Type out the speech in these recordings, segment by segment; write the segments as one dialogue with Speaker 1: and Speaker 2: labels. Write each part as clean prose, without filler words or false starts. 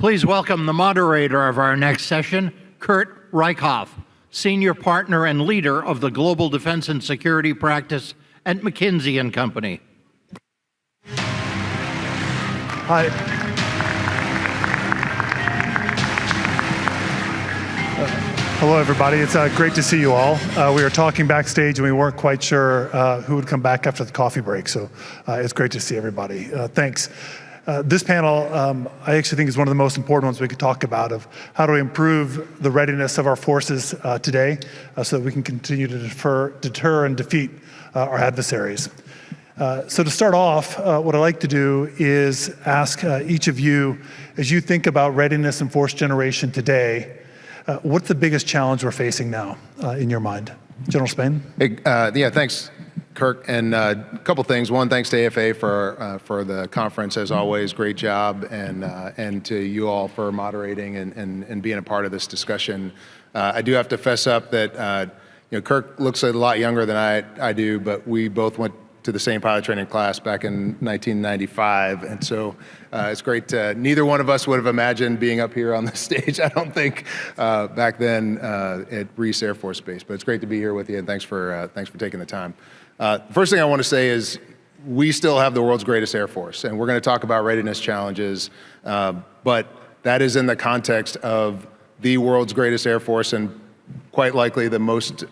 Speaker 1: Please welcome the moderator of our next session, Kirk Rieckhoff, Senior Partner and Leader of the Global Defense and Security Practice at McKinsey & Company.
Speaker 2: Hi. Hello, everybody. It's great to see you all. We were talking backstage and we weren't quite sure who would come back after the coffee break, so it's great to see everybody. Thanks. This panel, I actually think is one of the most important ones we could talk about, of how to improve the readiness of our forces today so that we can continue to deter and defeat our adversaries. So to start off, what I'd like to do is ask each of you, as you think about readiness and force generation today, what's the biggest challenge we're facing now in your mind? General Spain?
Speaker 3: Hey, yeah, thanks, Kirk. And a couple things. One, thanks to AFA for the conference, as always. Great job. And to you all for moderating and being a part of this discussion. I do have to fess up that Kirk looks a lot younger than I do, but we both went to the same pilot training class back in 1995. And so it's great to, neither one of us would have imagined being up here on the stage, I don't think, back then at Reese Air Force Base. But it's great to be here with you, and thanks for taking the time. First thing I want to say is we still have the world's greatest Air Force, and we're going to talk about readiness challenges, but that is in the context of the world's greatest Air Force, and quite likely the most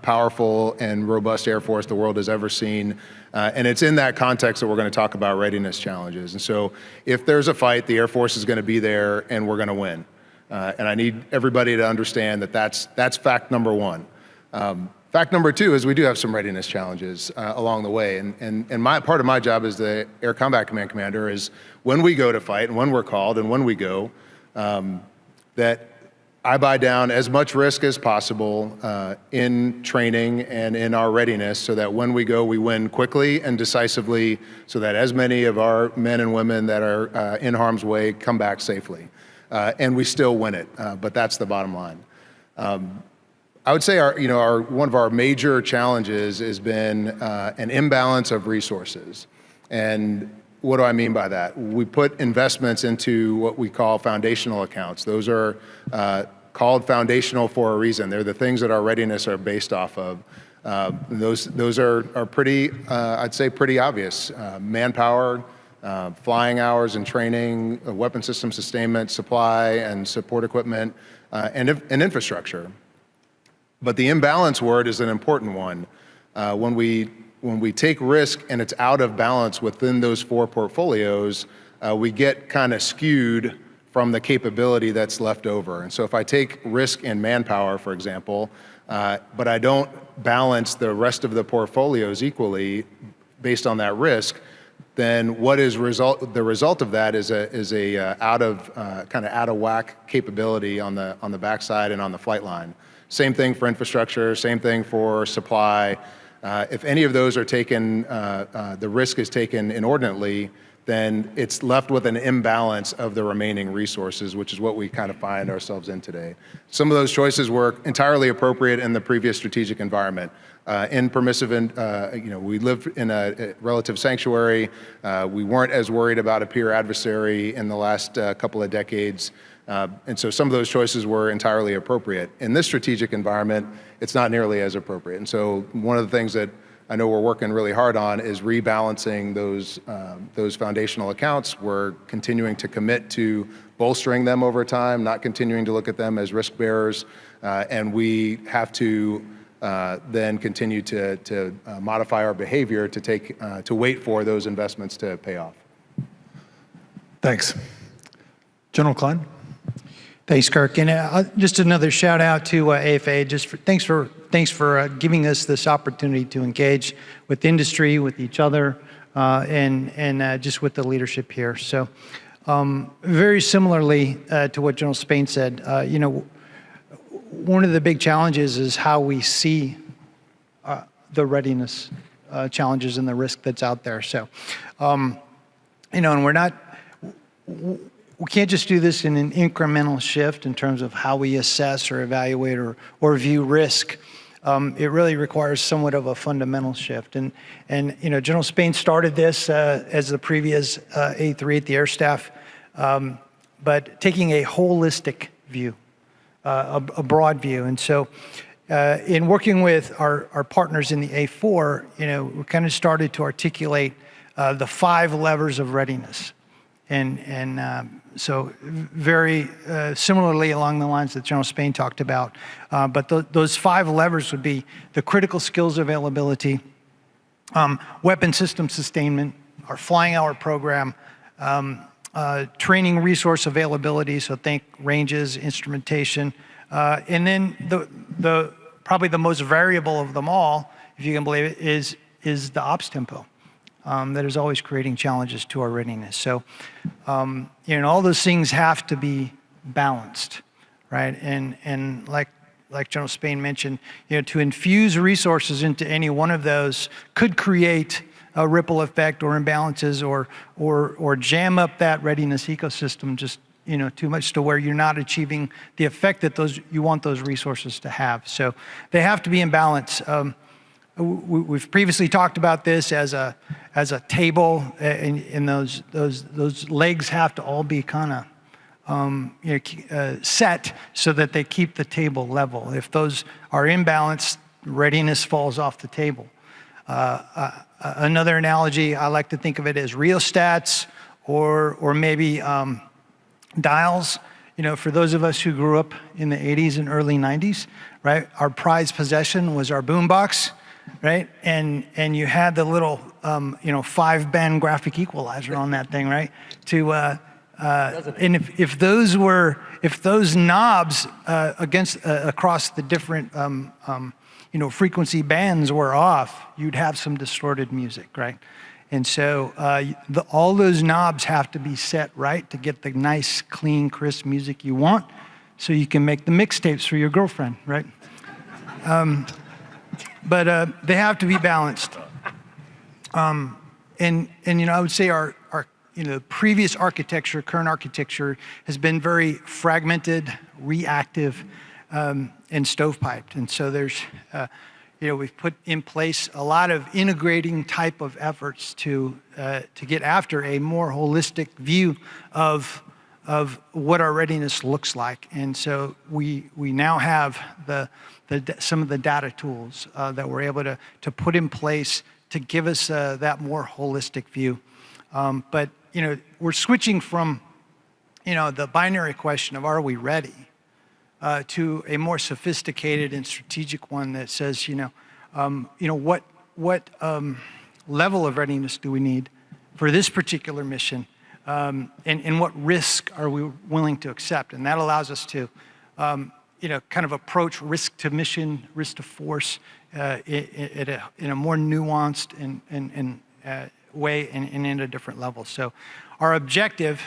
Speaker 3: powerful and robust Air Force the world has ever seen. And it's in that context that we're going to talk about readiness challenges. And so if there's a fight, the Air Force is going to be there and we're going to win. And I need everybody to understand that that's fact number one. Fact number two is we do have some readiness challenges along the way. And part of my job as the Air Combat Command Commander is when we go to fight and when we're called and when we go, that I buy down as much risk as possible in training and in our readiness so that when we go, we win quickly and decisively so that as many of our men and women that are in harm's way come back safely. And we still win it, but that's the bottom line. I would say one of our major challenges has been an imbalance of resources. And what do I mean by that? We put investments into what we call foundational accounts. Those are called foundational for a reason. They're the things that our readiness are based off of. Those are pretty, I'd say pretty obvious. Manpower, flying hours and training, weapon system sustainment, supply and support equipment, and infrastructure. But the imbalance word is an important one. When we take risk and it's out of balance within those four portfolios, we get kind of skewed from the capability that's left over. And so if I take risk in manpower, for example, but I don't balance the rest of the portfolios equally based on that risk, then what is the result of that is a kind of out of whack capability on the backside and on the flight line. Same thing for infrastructure, same thing for supply. If any of those are taken, the risk is taken inordinately, then it's left with an imbalance of the remaining resources, which is what we kind of find ourselves in today. Some of those choices were entirely appropriate in the previous strategic environment. In permissive, we lived in a relative sanctuary. We weren't as worried about a peer adversary in the last couple of decades. And so some of those choices were entirely appropriate. In this strategic environment, it's not nearly as appropriate. And so one of the things that I know we're working really hard on is rebalancing those foundational accounts. We're continuing to commit to bolstering them over time, not continuing to look at them as risk bearers. And we have to then continue to modify our behavior to wait for those investments to pay off.
Speaker 2: Thanks. General Klein?
Speaker 4: Thanks, Kirk. And just another shout out to AFA. Thanks for giving us this opportunity to engage with industry, with each other, and just with the leadership here. So, very similarly to what General Spain said, one of the big challenges is how we see the readiness challenges and the risk that's out there. So, and we can't just do this in an incremental shift in terms of how we assess or evaluate or view risk. It really requires somewhat of a fundamental shift. And General Spain started this as the previous A3 at the Air Staff. but taking a holistic view, a broad view. And so in working with our partners in the A4, we kind of started to articulate the 5 levers of readiness. And so very similarly along the lines that General Spain talked about. But those 5 levers would be the critical skills availability, weapon system sustainment, our flying hour program, training resource availability, so think ranges, instrumentation, and then the probably the most variable of them all, if you can believe it, is the ops tempo. That is always creating challenges to our readiness. So, all those things have to be balanced, right? And like General Spain mentioned, to infuse resources into any one of those could create a ripple effect or imbalances or jam up that readiness ecosystem just too much to where you're not achieving the effect that you want those resources to have. So they have to be in balance. We've previously talked about this as a table, and those legs have to all be kind of set so that they keep the table level. If those are imbalanced, readiness falls off the table. Another analogy, I like to think of it as rheostats or maybe dials. For those of us who grew up in the 80s and early 90s, right? Our prized possession was our boombox, right? And you had the little 5-band graphic equalizer on that thing, right? And if those knobs across the different frequency bands were off, you'd have some distorted music, right? And so all those knobs have to be set right to get the nice, clean, crisp music you want, so you can make the mixtapes for your girlfriend, right? But they have to be balanced. And I would say our previous architecture, current architecture, has been very fragmented, reactive, and stovepiped. And so there's we've put in place a lot of integrating type of efforts to get after a more holistic view of what our readiness looks like. And so we now have some of the data tools that we're able to put in place to give us that more holistic view. But we're switching from the binary question of are we ready to a more sophisticated and strategic one that says, what level of readiness do we need for this particular mission, and what risk are we willing to accept? And that allows us to, kind of approach risk to mission, risk to force in a more nuanced and way and in a different level. So our objective,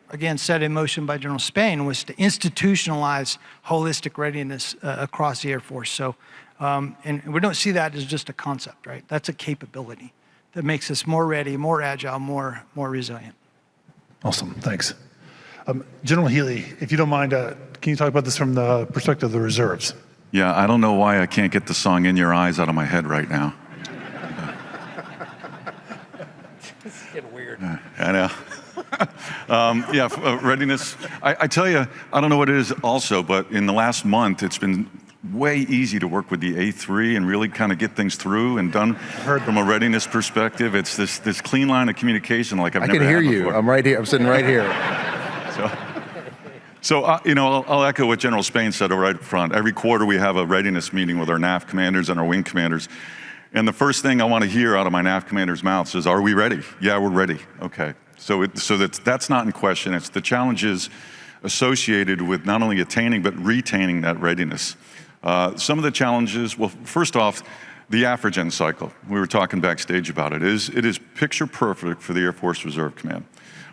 Speaker 4: again, set in motion by General Spain, was to institutionalize holistic readiness across the Air Force. So, and we don't see that as just a concept, right? That's a capability that makes us more ready, more agile, more resilient.
Speaker 2: Awesome, thanks. General Healy, if you don't mind, can you talk about this from the perspective of the reserves?
Speaker 5: Yeah, I don't know why I can't get the song In Your Eyes out of my head right now.
Speaker 1: This is getting weird.
Speaker 5: I know. Readiness. I tell you, I don't know what it is also, but in the last month, it's been way easy to work with the A3 and really kind of get things through and done from a readiness perspective. It's this clean line of communication like I've never had before.
Speaker 3: I can hear you. I'm right here. I'm sitting right here.
Speaker 5: So I'll echo what General Spain said right up front. Every quarter we have a readiness meeting with our NAV commanders and our wing commanders. And the first thing I want to hear out of my NAV commander's mouth is, are we ready? Yeah, we're ready. Okay. So that's not in question. It's the challenges associated with not only attaining but retaining that readiness. Some of the challenges, well, first off, the AFRIGEN cycle. We were talking backstage about it. It is picture perfect for the Air Force Reserve Command.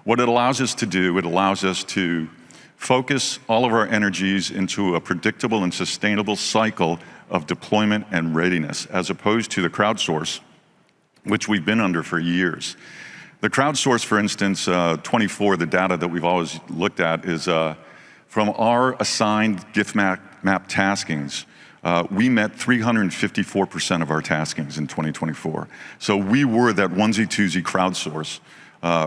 Speaker 5: What it allows us to do, it allows us to focus all of our energies into a predictable and sustainable cycle of deployment and readiness, as opposed to the crowdsource, which we've been under for years. The crowdsource, for instance, 24, the data that we've always looked at is from our assigned gift map taskings, we met 354% of our taskings in 2024. So we were that onesie-twosie crowdsource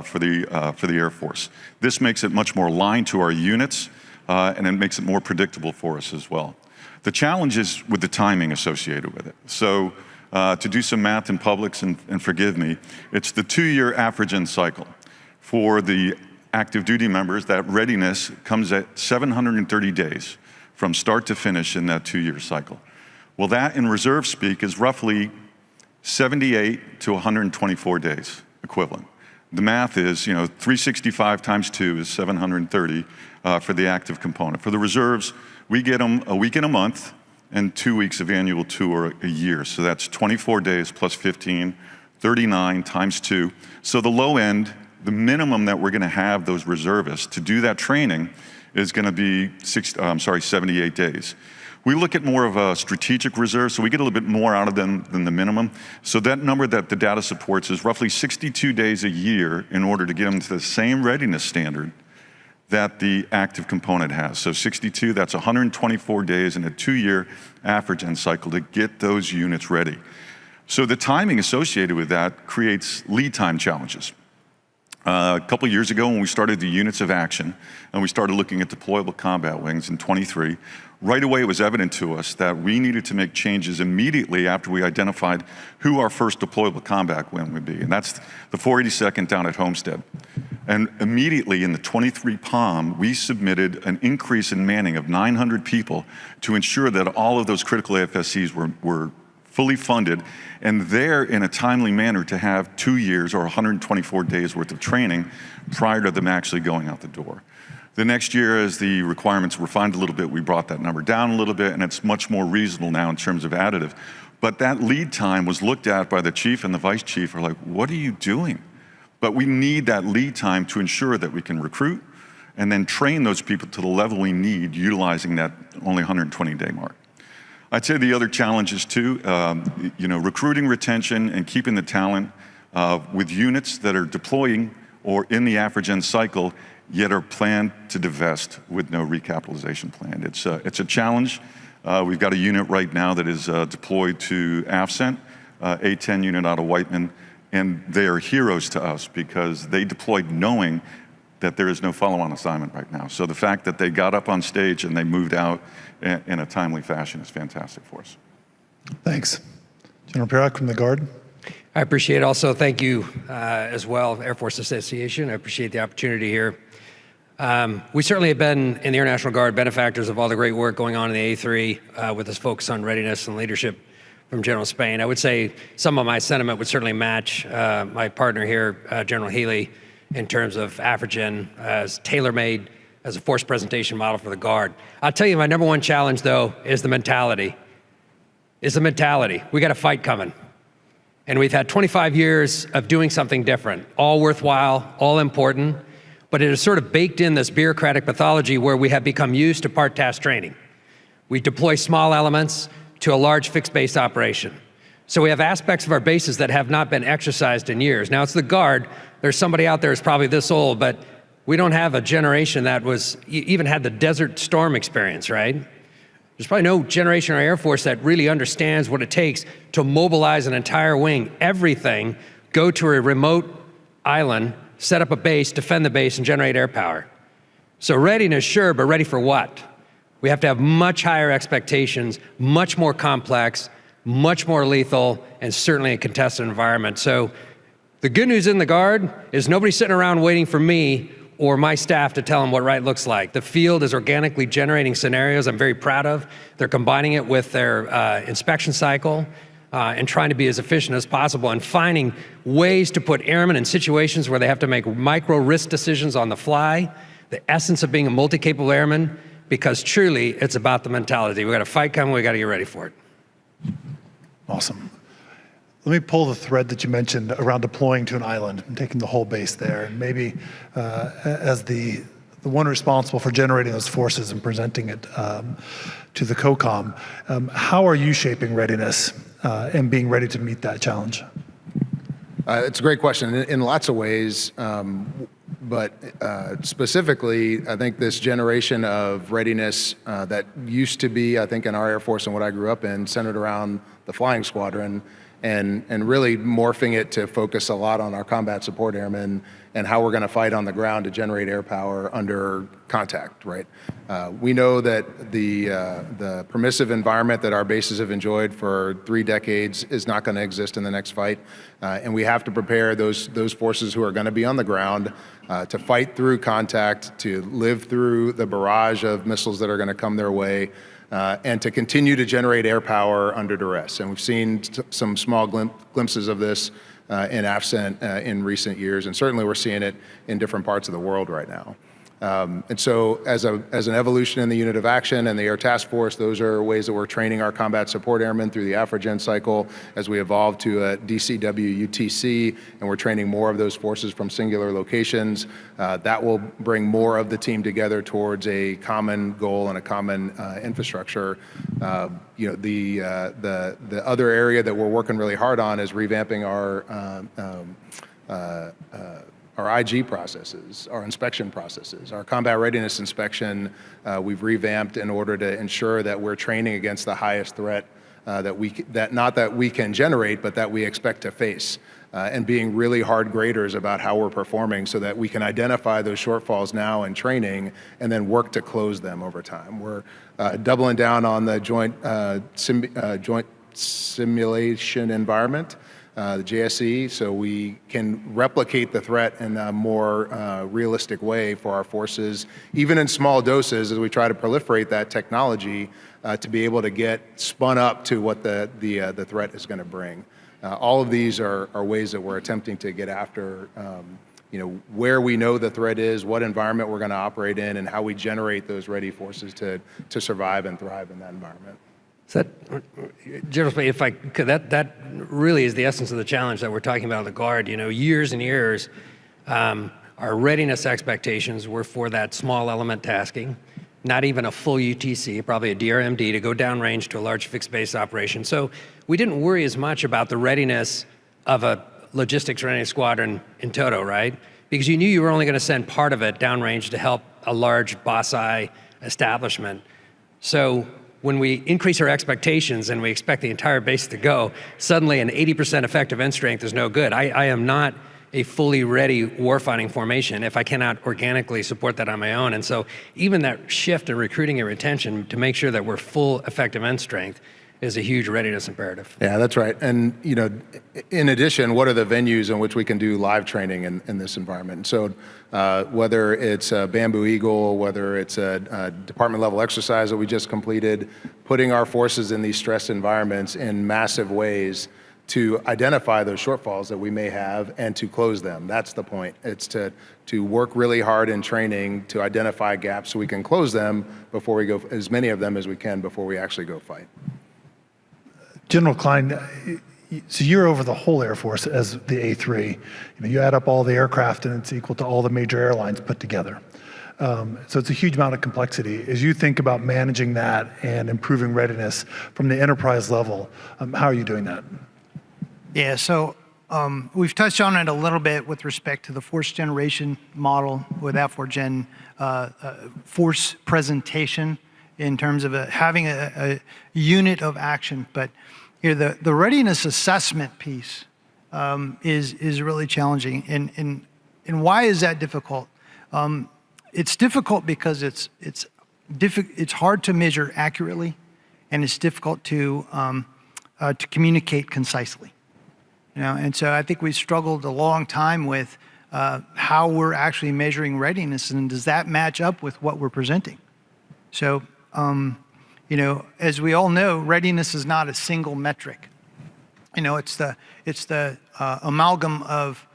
Speaker 5: for the Air Force. This makes it much more aligned to our units, and it makes it more predictable for us as well. The challenge is with the timing associated with it. So to do some math in public, and forgive me, it's the 2-year average end cycle. For the active duty members, that readiness comes at 730 days from start to finish in that 2-year cycle. Well, that in reserve speak is roughly 78 to 124 days equivalent. The math is, 365 times 2 is 730 for the active component. For the reserves, we get them a week and a month and 2 weeks of annual tour a year. So that's 24 days plus 15, 39 times 2. So the low end, the minimum that we're going to have those reservists to do that training is going to be 78 days. We look at more of a strategic reserve, so we get a little bit more out of them than the minimum. So that number that the data supports is roughly 62 days a year in order to get them to the same readiness standard that the active component has. So 62, that's 124 days in a 2-year average end cycle to get those units ready. So the timing associated with that creates lead time challenges. A couple years ago when we started the units of action and we started looking at deployable combat wings in 23, right away it was evident to us that we needed to make changes immediately after we identified who our first deployable combat wing would be. And that's the 482nd down at Homestead. And immediately in the 23 POM, we submitted an increase in manning of 900 people to ensure that all of those critical AFSCs were fully funded, and there in a timely manner to have 2 years or 124 days worth of training prior to them actually going out the door. The next year, as the requirements refined a little bit, we brought that number down a little bit, and it's much more reasonable now in terms of additive. But that lead time was looked at by the chief and the vice chief are like, what are you doing? But we need that lead time to ensure that we can recruit and then train those people to the level we need utilizing that only 120-day mark. I'd say the other challenges too, recruiting, retention, and keeping the talent with units that are deploying or in the average end cycle, yet are planned to divest with no recapitalization plan. It's a challenge. We've got a unit right now that is deployed to AFCENT, A-10 unit out of Whiteman, and they are heroes to us because they deployed knowing that there is no follow-on assignment right now. So the fact that they got up on stage and they moved out in a timely fashion is fantastic for us.
Speaker 2: Thanks. General Pirak from the Guard.
Speaker 6: I appreciate it. Also, thank you as well, Air Force Association. I appreciate the opportunity here. We certainly have been in the Air National Guard benefactors of all the great work going on in the A3 with this focus on readiness and leadership from General Spain. I would say some of my sentiment would certainly match my partner here, General Healy, in terms of AFRIGEN as tailor-made as a force presentation model for the Guard. I'll tell you my number one challenge though is the mentality. We got a fight coming. And we've had 25 years of doing something different, all worthwhile, all important, but it is sort of baked in this bureaucratic pathology where we have become used to part task training. We deploy small elements to a large fixed base operation. So we have aspects of our bases that have not been exercised in years. Now it's the Guard. There's somebody out there who's probably this old, but we don't have a generation that even had the Desert Storm experience, right? There's probably no generation in our Air Force that really understands what it takes to mobilize an entire wing, everything, go to a remote island, set up a base, defend the base, and generate air power. So readiness, sure, but ready for what? We have to have much higher expectations, much more complex, much more lethal, and certainly a contested environment. So the good news in the Guard is nobody's sitting around waiting for me or my staff to tell them what right looks like. The field is organically generating scenarios I'm very proud of. They're combining it with their inspection cycle and trying to be as efficient as possible and finding ways to put airmen in situations where they have to make micro risk decisions on the fly, the essence of being a multi-capable airman, because truly it's about the mentality. We got a fight coming, we got to get ready for it.
Speaker 2: Awesome. Let me pull the thread that you mentioned around deploying to an island and taking the whole base there. And maybe as the one responsible for generating those forces and presenting it to the COCOM, how are you shaping readiness and being ready to meet that challenge?
Speaker 3: It's a great question in lots of ways, but specifically, I think this generation of readiness that used to be, I think, in our Air Force and what I grew up in, centered around the flying squadron, and really morphing it to focus a lot on our combat support airmen and how we're going to fight on the ground to generate air power under contact, right? We know that the permissive environment that our bases have enjoyed for 3 decades is not going to exist in the next fight, and we have to prepare those forces who are going to be on the ground to fight through contact, to live through the barrage of missiles that are going to come their way, and to continue to generate air power under duress. And we've seen some small glimpses of this in AFCENT in recent years, and certainly we're seeing it in different parts of the world right now. And so as an evolution in the unit of action and the Air Task Force, those are ways that we're training our combat support airmen through the AFRAGEN cycle as we evolve to a DCW UTC, and we're training more of those forces from singular locations. That will bring more of the team together towards a common goal and a common infrastructure. The other area that we're working really hard on is revamping our IG processes, our inspection processes. Our combat readiness inspection, we've revamped in order to ensure that we're training against the highest threat not that we can generate, but that we expect to face. And being really hard graders about how we're performing so that we can identify those shortfalls now in training and then work to close them over time. We're doubling down on the joint simulation environment, the JSE, so we can replicate the threat in a more realistic way for our forces, even in small doses as we try to proliferate that technology to be able to get spun up to what the threat is going to bring. All of these are ways that we're attempting to get after where we know the threat is, what environment we're going to operate in, and how we generate those ready forces to survive and thrive in that environment.
Speaker 6: So that, General Spain, if I could, that really is the essence of the challenge that we're talking about in the Guard. Years and years, our readiness expectations were for that small element tasking, not even a full UTC, probably a DRMD, to go downrange to a large fixed base operation. So we didn't worry as much about the readiness of a logistics readiness squadron in toto, right? Because you knew you were only going to send part of it downrange to help a large boss-eye establishment. So when we increase our expectations and we expect the entire base to go, suddenly an 80% effective end strength is no good. I am not a fully ready warfighting formation if I cannot organically support that on my own. And so even that shift in recruiting and retention to make sure that we're full effective end strength is a huge readiness imperative.
Speaker 3: Yeah, that's right. And in addition, what are the venues in which we can do live training in this environment? So whether it's a Bamboo Eagle, whether it's a department level exercise that we just completed, putting our forces in these stress environments in massive ways to identify those shortfalls that we may have and to close them. That's the point. It's to work really hard in training to identify gaps so we can close them before we go, as many of them as we can before we actually go fight.
Speaker 2: General Klein, so you're over the whole Air Force as the A3. You add up all the aircraft and it's equal to all the major airlines put together. So it's a huge amount of complexity. As you think about managing that and improving readiness from the enterprise level, how are you doing that?
Speaker 4: Yeah, so we've touched on it a little bit with respect to the force generation model with AFRAGEN force presentation in terms of having a unit of action. But the readiness assessment piece is really challenging. And why is that difficult? It's difficult because it's hard to measure accurately, and it's difficult to communicate concisely. And so I think we struggled a long time with how we're actually measuring readiness, and does that match up with what we're presenting? So, as we all know, readiness is not a single metric. It's the amalgam of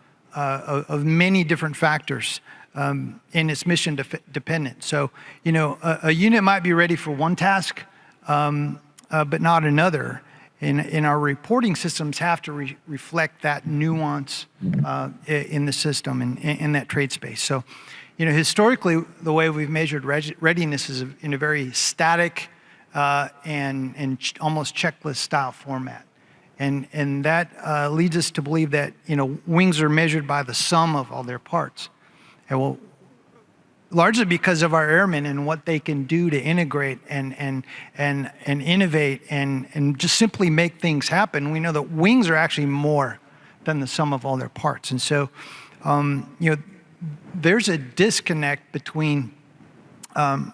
Speaker 4: many different factors, and it's mission dependent. So, a unit might be ready for one task, but not another. And our reporting systems have to reflect that nuance in the system and in that trade space. So, historically, the way we've measured readiness is in a very static and almost checklist style format. And that leads us to believe that, wings are measured by the sum of all their parts. And well, largely because of our airmen and what they can do to integrate and innovate and just simply make things happen. We know that wings are actually more than the sum of all their parts. And so, there's a disconnect between, how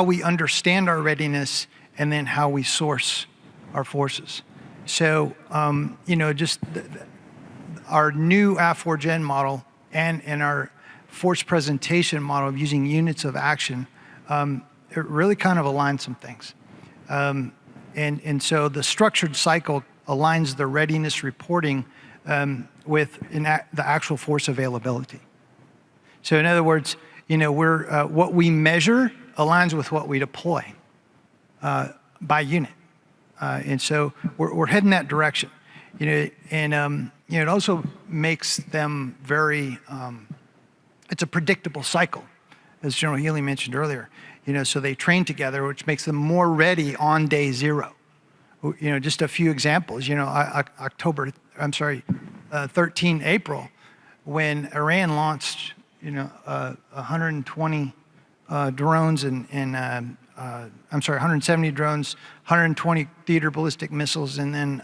Speaker 4: we understand our readiness and then how we source our forces. So, our new AF4Gen model and our force presentation model of using units of action, it really kind of aligns some things. And so the structured cycle aligns the readiness reporting with the actual force availability. So in other words, we're what we measure aligns with what we deploy by unit, and so we're heading that direction. It also makes them very. It's a predictable cycle, as General Healy mentioned earlier. So they train together, which makes them more ready on day 0. Just a few examples. 13 April, when Iran launched, 120 drones and 170 drones, 120 theater ballistic missiles, and then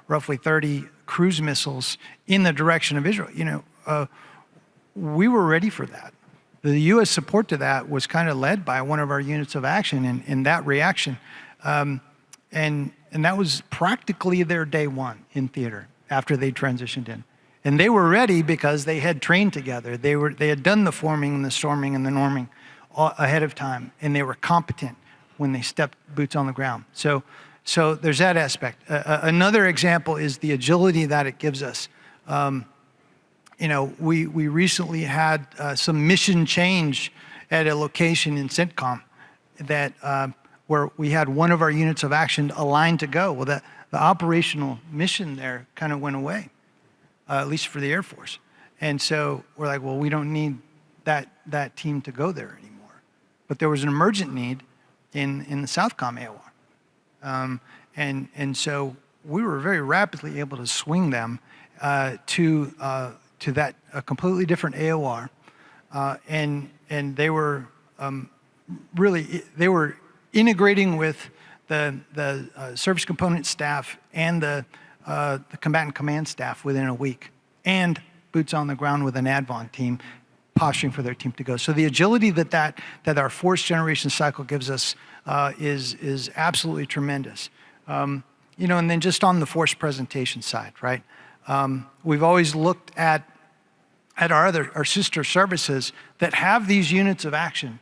Speaker 4: roughly 30 cruise missiles in the direction of Israel. We were ready for that. The U.S. support to that was kind of led by one of our units of action in that reaction. And that was practically their day 1 in theater after they transitioned in. And they were ready because they had trained together. They had done the forming and the storming and the norming ahead of time, and they were competent when they stepped boots on the ground. So there's that aspect. Another example is the agility that it gives us. We recently had some mission change at a location in CENTCOM that where we had one of our units of action aligned to go. Well, the operational mission there kind of went away, at least for the Air Force. And so we're like, well, we don't need that team to go there anymore. But there was an emergent need in the Southcom AOR. And so we were very rapidly able to swing them to that a completely different AOR, and they were they were integrating with the service component staff and the combatant command staff within a week, and boots on the ground with an ADVON team posturing for their team to go. So the agility that our force generation cycle gives us is absolutely tremendous. And then just on the force presentation side, right? We've always looked at our sister services that have these units of action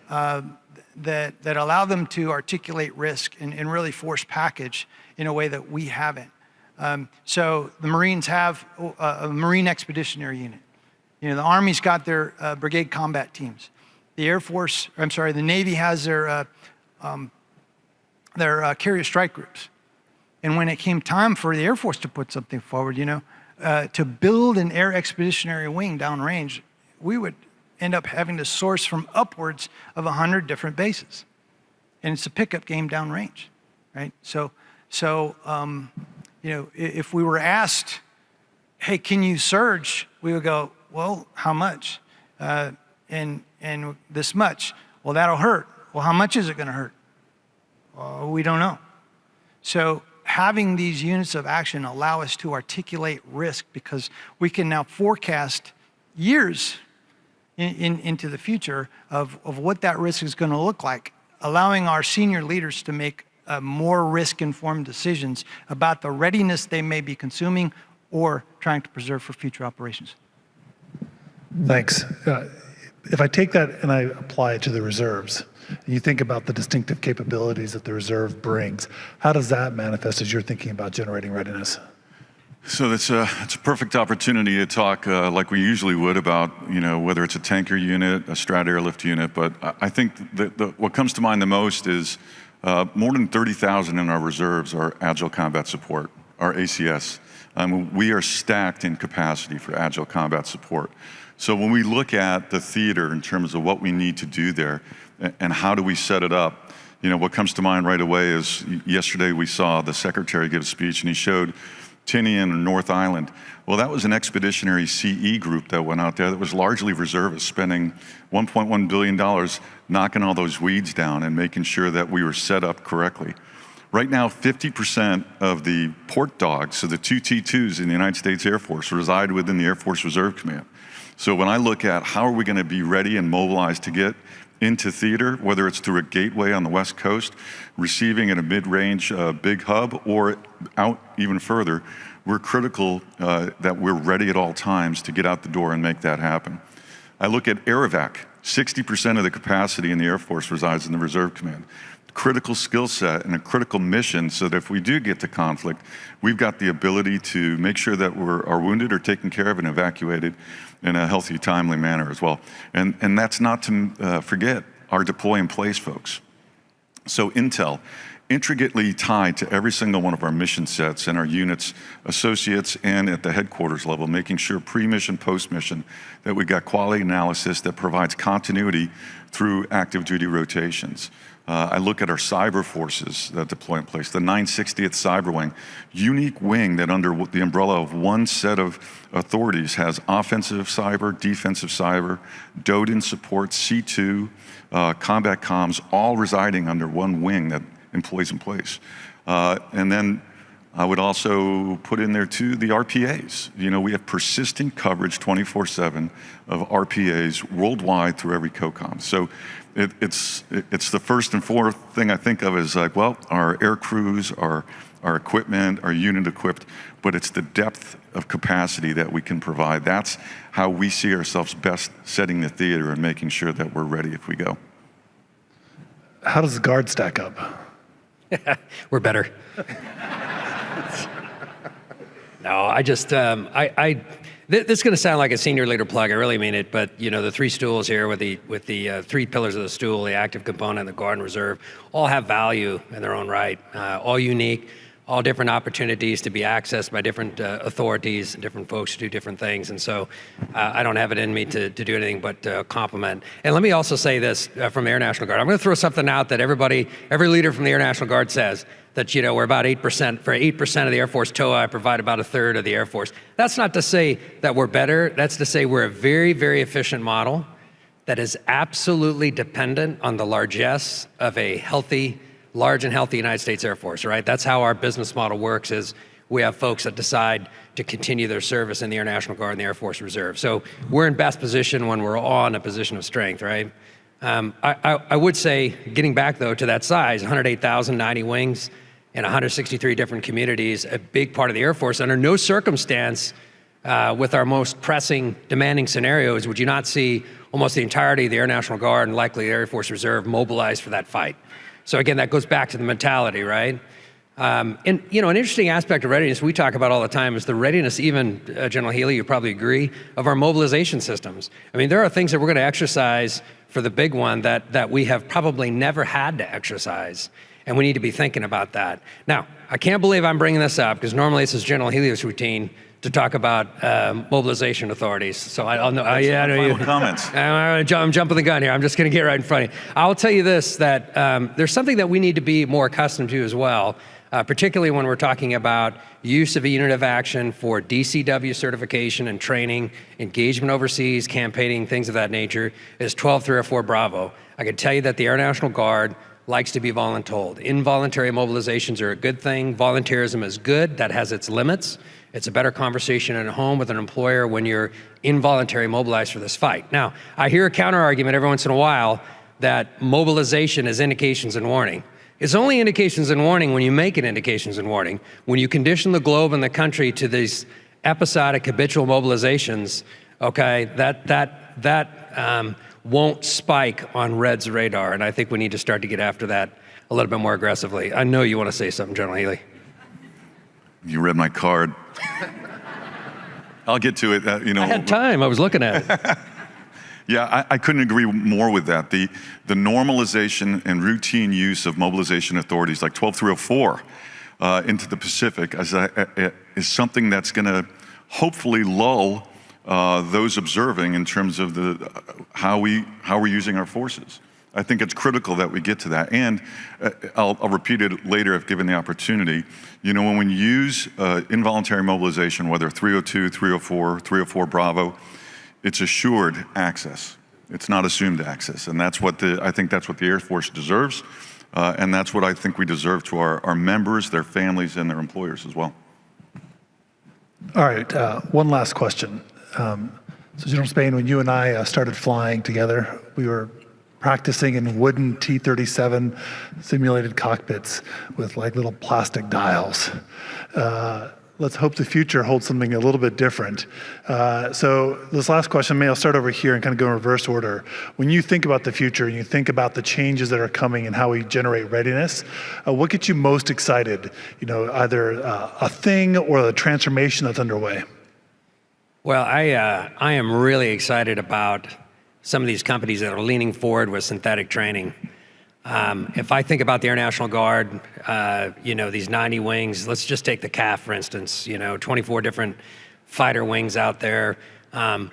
Speaker 4: that allow them to articulate risk and really force package in a way that we haven't. So the Marines have a Marine Expeditionary Unit. The Army's got their brigade combat teams. The the Navy has their carrier strike groups. And when it came time for the Air Force to put something forward, to build an air expeditionary wing downrange, we would end up having to source from upwards of 100 different bases. And it's a pickup game downrange, right? So if we were asked, hey, can you surge? We would go, well, how much? And this much. Well, that'll hurt. Well, how much is it going to hurt? Well, we don't know. So having these units of action allow us to articulate risk because we can now forecast years into the future of what that risk is going to look like, allowing our senior leaders to make more risk-informed decisions about the readiness they may be consuming or trying to preserve for future operations.
Speaker 2: Thanks. If I take that and I apply it to the reserves, and you think about the distinctive capabilities that the reserve brings, how does that manifest as you're thinking about generating readiness?
Speaker 5: So it's a perfect opportunity to talk like we usually would about, whether it's a tanker unit, a strat airlift unit, but I think what comes to mind the most is more than 30,000 in our reserves are Agile Combat Support, our ACS. We are stacked in capacity for Agile Combat Support. So when we look at the theater in terms of what we need to do there and how do we set it up, what comes to mind right away is yesterday we saw the Secretary give a speech and he showed Tinian and North Island. Well, that was an expeditionary CE group that went out there that was largely reservists, spending $1.1 billion knocking all those weeds down and making sure that we were set up correctly. Right now, 50% of the port dogs, so the 2 T2s in the United States Air Force, reside within the Air Force Reserve Command. So when I look at how are we going to be ready and mobilized to get into theater, whether it's through a gateway on the West Coast, receiving at a mid-range big hub, or out even further, we're critical that we're ready at all times to get out the door and make that happen. I look at AirEvac. 60% of the capacity in the Air Force resides in the Reserve Command. Critical skill set and a critical mission so that if we do get to conflict, we've got the ability to make sure that our wounded are taken care of and evacuated in a healthy, timely manner as well. And that's not to forget our deploy in place folks. So Intel, intricately tied to every single one of our mission sets and our units, associates, and at the headquarters level, making sure pre-mission, post-mission, that we got quality analysis that provides continuity through active duty rotations. I look at our cyber forces that deploy in place, the 960th Cyber Wing, unique wing that under the umbrella of one set of authorities has offensive cyber, defensive cyber, DODIN support, C2, combat comms, all residing under one wing that employs in place. And then I would also put in there too the RPAs. You know, we have persistent coverage 24/7 of RPAs worldwide through every COCOM. So it's the first and fourth thing I think of is like, well, our air crews, our equipment, our unit equipped, but it's the depth of capacity that we can provide. That's how we see ourselves best setting the theater and making sure that we're ready if we go.
Speaker 2: How does the Guard stack up?
Speaker 6: We're better. No, I just, this is going to sound like a senior leader plug. I really mean it. But you know, the three stools here with the three pillars of the stool, the active component, the Guard and Reserve, all have value in their own right, all unique, all different opportunities to be accessed by different authorities and different folks to do different things. And so I don't have it in me to do anything but compliment. And let me also say this from the Air National Guard. I'm going to throw something out that every leader from the Air National Guard says, that, you know, we're about 8%. For 8% of the Air Force TOA, I provide about a third of the Air Force. That's not to say that we're better. That's to say we're a very, very efficient model that is absolutely dependent on the largesse of a large and healthy United States Air Force, right? That's how our business model works, is we have folks that decide to continue their service in the Air National Guard and the Air Force Reserve. So we're in best position when we're all in a position of strength, right? I would say, getting back though to that size, 108,000, 90 wings in 163 different communities, a big part of the Air Force, under no circumstance with our most pressing, demanding scenarios would you not see almost the entirety of the Air National Guard and likely the Air Force Reserve mobilized for that fight. So again, that goes back to the mentality, right? And you know, an interesting aspect of readiness we talk about all the time is the readiness, even General Healy, you probably agree, of our mobilization systems. I mean, there are things that we're going to exercise for the big one that we have probably never had to exercise, and we need to be thinking about that. Now, I can't believe I'm bringing this up, because normally this is General Healy's routine to talk about mobilization authorities. So I'll know.
Speaker 5: Final comments.
Speaker 6: I'm jumping the gun here. I'm just going to get right in front of you. I'll tell you this, that there's something that we need to be more accustomed to as well, particularly when we're talking about use of a unit of action for DCW certification and training, engagement overseas, campaigning, things of that nature, is 12304 Bravo. I can tell you that the Air National Guard likes to be voluntold. Involuntary mobilizations are a good thing. Volunteerism is good. That has its limits. It's a better conversation at home with an employer when you're involuntary mobilized for this fight. Now, I hear a counter argument every once in a while that mobilization is indications and warning. It's only indications and warning when you make it indications and warning. When you condition the globe and the country to these episodic habitual mobilizations, okay, that won't spike on Red's radar, and I think we need to start to get after that a little bit more aggressively. I know you want to say something, General Healy.
Speaker 5: You read my card. I'll get to it. You know,
Speaker 6: I had time. I was looking at it.
Speaker 5: Yeah, I couldn't agree more with that. The normalization and routine use of mobilization authorities like 12304 into the Pacific is something that's going to hopefully lull those observing in terms of how we're using our forces. I think it's critical that we get to that. And I'll repeat it later if given the opportunity. You know, when we use involuntary mobilization, whether 302, 304, 304 Bravo, it's assured access. It's not assumed access. And that's what I think that's what the Air Force deserves. And that's what I think we deserve to our members, their families, and their employers as well.
Speaker 2: All right, one last question. So General Spain, when you and I started flying together, we were practicing in wooden T-37 simulated cockpits with like little plastic dials. Let's hope the future holds something a little bit different. So this last question, maybe I'll start over here and kind of go in reverse order. When you think about the future and you think about the changes that are coming and how we generate readiness, what gets you most excited? You know, either a thing or the transformation that's underway?
Speaker 6: Well, I am really excited about some of these companies that are leaning forward with synthetic training. If I think about the Air National Guard, you know, these 90 wings, let's just take the CAF, for instance, you know, 24 different fighter wings out there,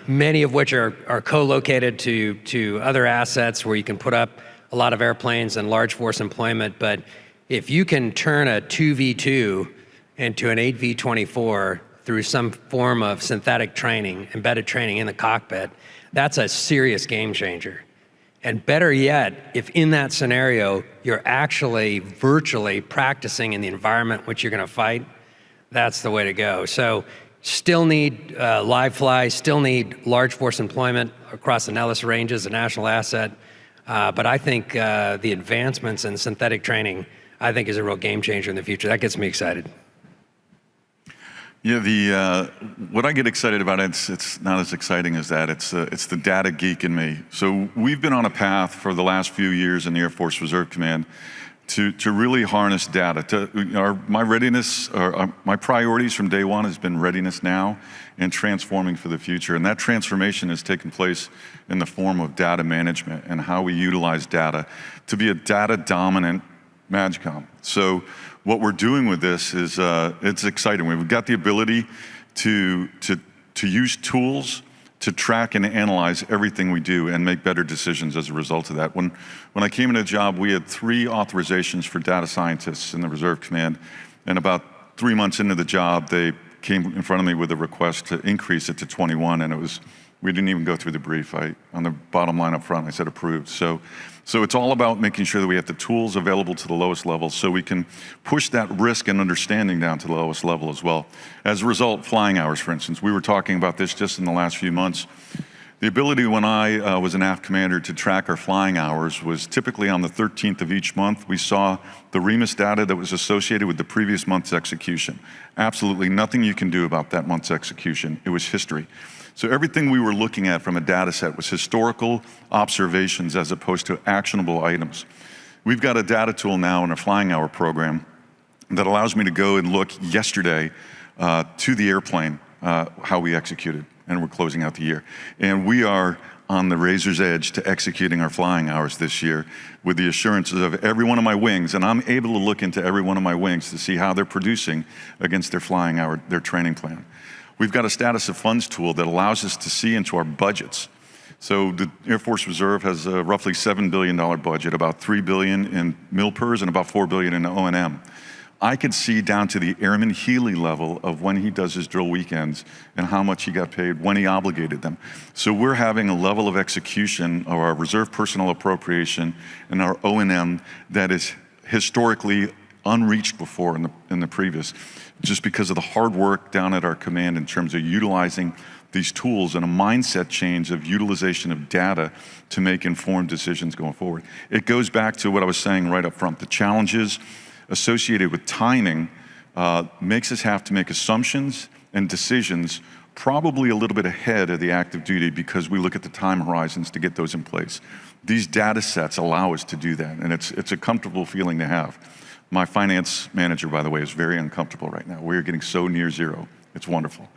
Speaker 6: many of which are co-located to other assets where you can put up a lot of airplanes and large force employment. But if you can turn a 2V2 into an 8V24 through some form of synthetic training, embedded training in the cockpit, that's a serious game changer. And better yet, if in that scenario, you're actually virtually practicing in the environment which you're gonna fight, that's the way to go. So still need live fly, still need large force employment across the Nellis ranges, a national asset. But I think the advancements in synthetic training, I think is a real game changer in the future. That gets me excited.
Speaker 5: Yeah, what I get excited about, it's not as exciting as that. It's the data geek in me. So we've been on a path for the last few years in the Air Force Reserve Command to really harness data. My readiness, my priorities from day one has been readiness now and transforming for the future. And that transformation has taken place in the form of data management and how we utilize data to be a data dominant MAJCOM. So what we're doing with this is it's exciting. We've got the ability to use tools to track and analyze everything we do and make better decisions as a result of that. When I came into the job, we had 3 authorizations for data scientists in the Reserve Command, and about 3 months into the job, they came in front of me with a request to increase it to 21, and we didn't even go through the brief. On the bottom line up front, I said approved. So it's all about making sure that we have the tools available to the lowest level so we can push that risk and understanding down to the lowest level as well. As a result, flying hours, for instance, we were talking about this just in the last few months. The ability when I was an AF commander to track our flying hours was typically on the 13th of each month. We saw the REMIS data that was associated with the previous month's execution. Absolutely nothing you can do about that month's execution. It was history. So everything we were looking at from a data set was historical observations as opposed to actionable items. We've got a data tool now in our flying hour program that allows me to go and look yesterday to the airplane, how we executed, and we're closing out the year. And we are on the razor's edge to executing our flying hours this year with the assurances of every one of my wings, and I'm able to look into every one of my wings to see how they're producing against their flying hour, their training plan. We've got a status of funds tool that allows us to see into our budgets. So the Air Force Reserve has a roughly $7 billion budget, about $3 billion in MILPERS and about $4 billion in O&M. I could see down to the Airman Healy level of when he does his drill weekends and how much he got paid, when he obligated them. So we're having a level of execution of our reserve personnel appropriation and our O&M that is historically unreached before in the previous, just because of the hard work down at our command in terms of utilizing these tools and a mindset change of utilization of data to make informed decisions going forward. It goes back to what I was saying right up front. The challenges associated with timing makes us have to make assumptions and decisions probably a little bit ahead of the active duty because we look at the time horizons to get those in place. These data sets allow us to do that, and it's a comfortable feeling to have. My finance manager, by the way, is very uncomfortable right now. We're getting so near zero. It's wonderful.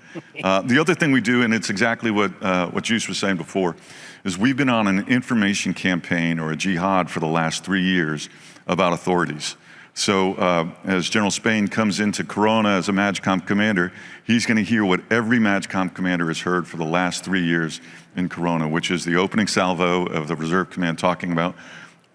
Speaker 5: The other thing we do, and it's exactly what Juice was saying before, is we've been on an information campaign or a jihad for the last 3 years about authorities. So as General Spain comes into Corona as a MAJCOM commander, he's going to hear what every MAJCOM commander has heard for the last 3 years in Corona, which is the opening salvo of the Reserve Command talking about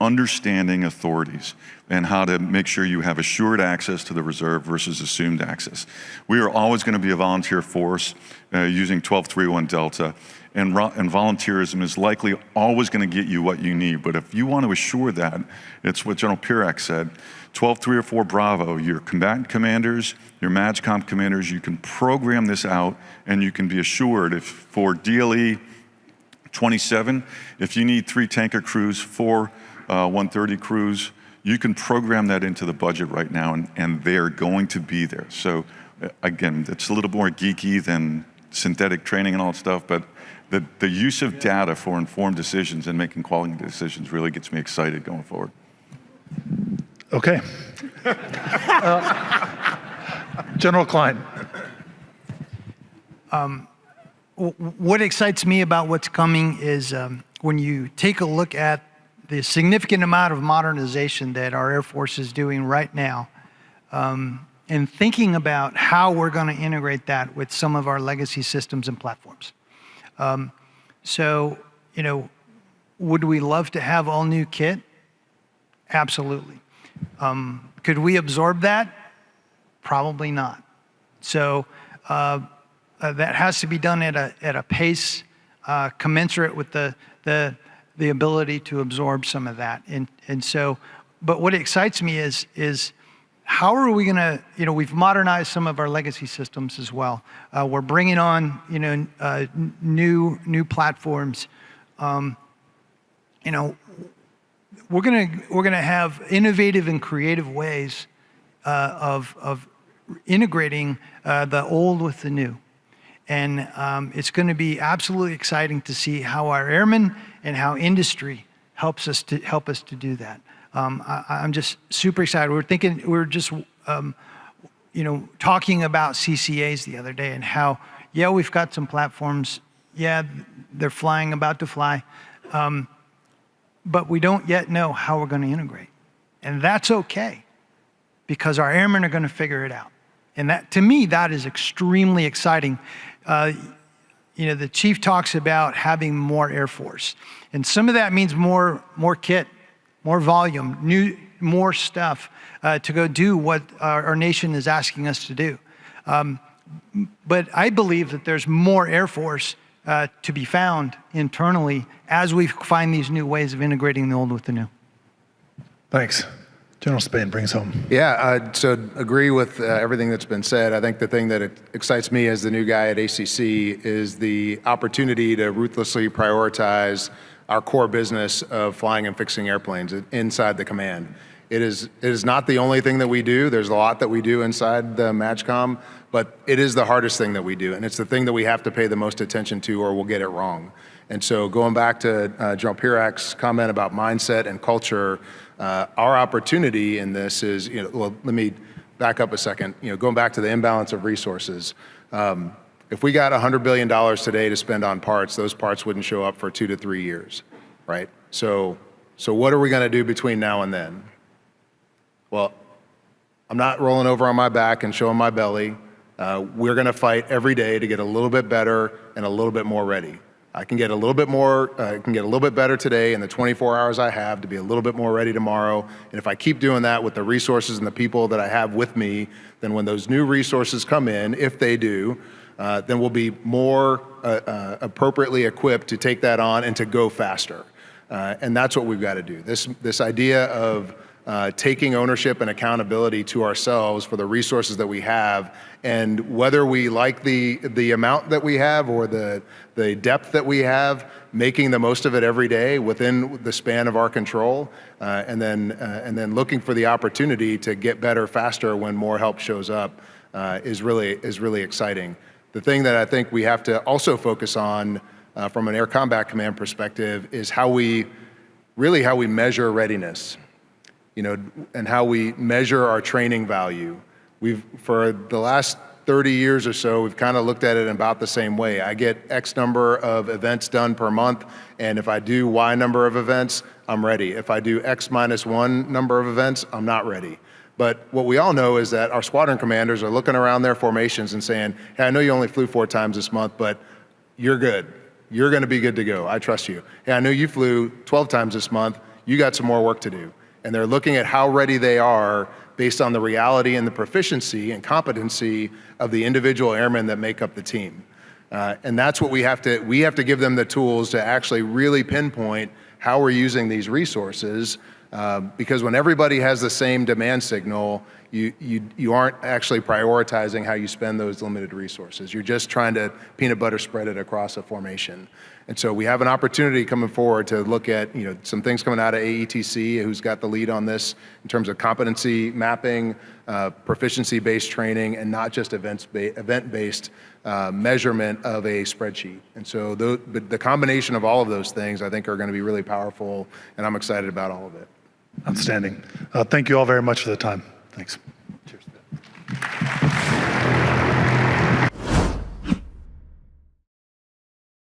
Speaker 5: understanding authorities and how to make sure you have assured access to the reserve versus assumed access. We are always going to be a volunteer force using 1231 Delta, and volunteerism is likely always going to get you what you need. But if you want to assure that, it's what General Pirak said, 12304 Bravo, your combatant commanders, your MAGCOM commanders, you can program this out and you can be assured if for DLE 27, if you need 3 tanker crews, 4 130 crews, you can program that into the budget right now, and they're going to be there. So again, it's a little more geeky than synthetic training and all that stuff, but the use of data for informed decisions and making quality decisions really gets me excited going forward.
Speaker 2: Okay. General Klein.
Speaker 4: What excites me about what's coming is when you take a look at the significant amount of modernization that our Air Force is doing right now, and thinking about how we're going to integrate that with some of our legacy systems and platforms. So, you know, would we love to have all new kit? Absolutely. Could we absorb that? Probably not. So that has to be done at a pace commensurate with the ability to absorb some of that. And so, but what excites me is how are we going to, you know, we've modernized some of our legacy systems as well. We're bringing on, you know, new platforms. You know, we're gonna have innovative and creative ways of integrating the old with the new. And it's going to be absolutely exciting to see how our airmen and how industry help us to do that. I'm just super excited. We're just you know, talking about CCAs the other day and how, yeah, we've got some platforms. Yeah, they're about to fly. But we don't yet know how we're going to integrate. And that's okay, because our airmen are going to figure it out. And that, to me, that is extremely exciting. You know, the chief talks about having more Air Force. And some of that means more kit, more volume, more stuff to go do what our nation is asking us to do. But I believe that there's more Air Force to be found internally as we find these new ways of integrating the old with the new.
Speaker 2: Thanks. General Spain brings home.
Speaker 3: Yeah, so agree with everything that's been said. I think the thing that excites me as the new guy at ACC is the opportunity to ruthlessly prioritize our core business of flying and fixing airplanes inside the command. It is not the only thing that we do. There's a lot that we do inside the MAGCOM, but it is the hardest thing that we do, and it's the thing that we have to pay the most attention to or we'll get it wrong. And so going back to General Pirak's comment about mindset and culture, our opportunity in this is, you know, well, let me back up a second. You know, going back to the imbalance of resources, if we got $100 billion today to spend on parts, those parts wouldn't show up for 2 to 3 years, right? So what are we going to do between now and then? Well, I'm not rolling over on my back and showing my belly. We're going to fight every day to get a little bit better and a little bit more ready. I can get a little bit more, can get a little bit better today in the 24 hours I have to be a little bit more ready tomorrow. And if I keep doing that with the resources and the people that I have with me, then when those new resources come in, if they do, then we'll be more appropriately equipped to take that on and to go faster. And that's what we've got to do. This idea of taking ownership and accountability to ourselves for the resources that we have, and whether we like the amount that we have or the depth that we have, making the most of it every day within the span of our control, and then looking for the opportunity to get better faster when more help shows up is really exciting. The thing that I think we have to also focus on from an Air Combat Command perspective is how we measure readiness. You know, and how we measure our training value. For the last 30 years or so, we've kind of looked at it in about the same way. I get X number of events done per month, and if I do Y number of events, I'm ready. If I do X minus 1 number of events, I'm not ready. But what we all know is that our squadron commanders are looking around their formations and saying, hey, I know you only flew 4 times this month, but you're good. You're going to be good to go. I trust you. Hey, I know you flew 12 times this month. you got some more work to do. And they're looking at how ready they are based on the reality and the proficiency and competency of the individual airmen that make up the team. And that's what we have to give them the tools to actually really pinpoint how we're using these resources, because when everybody has the same demand signal, you aren't actually prioritizing how you spend those limited resources. You're just trying to peanut butter spread it across a formation. And so we have an opportunity coming forward to look at some things coming out of AETC, who's got the lead on this in terms of competency mapping, proficiency-based training, and not just event-based measurement of a spreadsheet. And so the combination of all of those things, I think, are going to be really powerful, and I'm excited about all of it.
Speaker 2: Outstanding. Thank you all very much for the time. Thanks.